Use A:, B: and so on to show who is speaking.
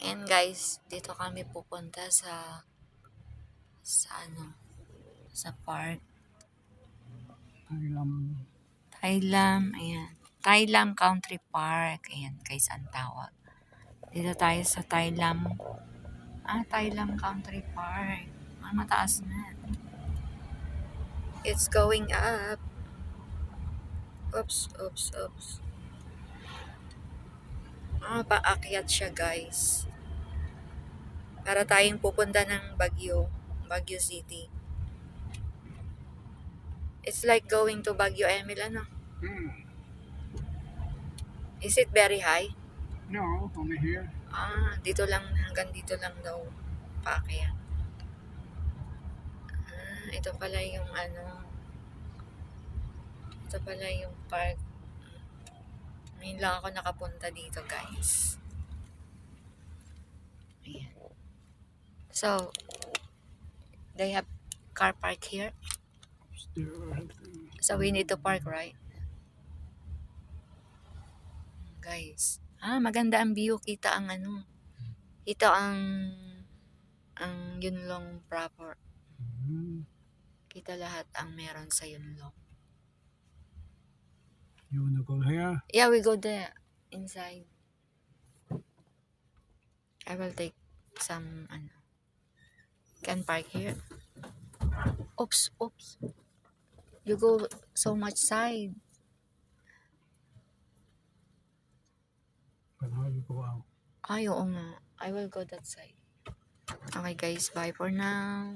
A: Ayan guys, dito kami pupunta sa ano, sa park. Thailam, ayan. Thailam Country Park. Ayan guys, ang tawag. Dito tayo sa Thailam Country Park. Mataas na. It's going up. Oops, oops, oops. Paakyat siya guys. Para tayong pupunta ng Baguio City. It's like going to Baguio, Emil, ano? Is it very high?
B: No, only here.
A: Dito lang, hanggang dito lang daw paakyat. Ito pala yung ito pala yung park. Ngayon lang ako nakapunta dito guys. Ayan. So, they have car park here. So we need to park, right? Guys. Maganda ang view. Kita ang Kita ang Yunlong proper. Kita lahat ang meron sa Yunlong.
B: You wanna go here?
A: Yeah, we go there. Inside. I will take some can park here. Oops, oops. You go so much side.
B: But how you go out?
A: Oo nga. I will go that side. Okay guys, bye for now.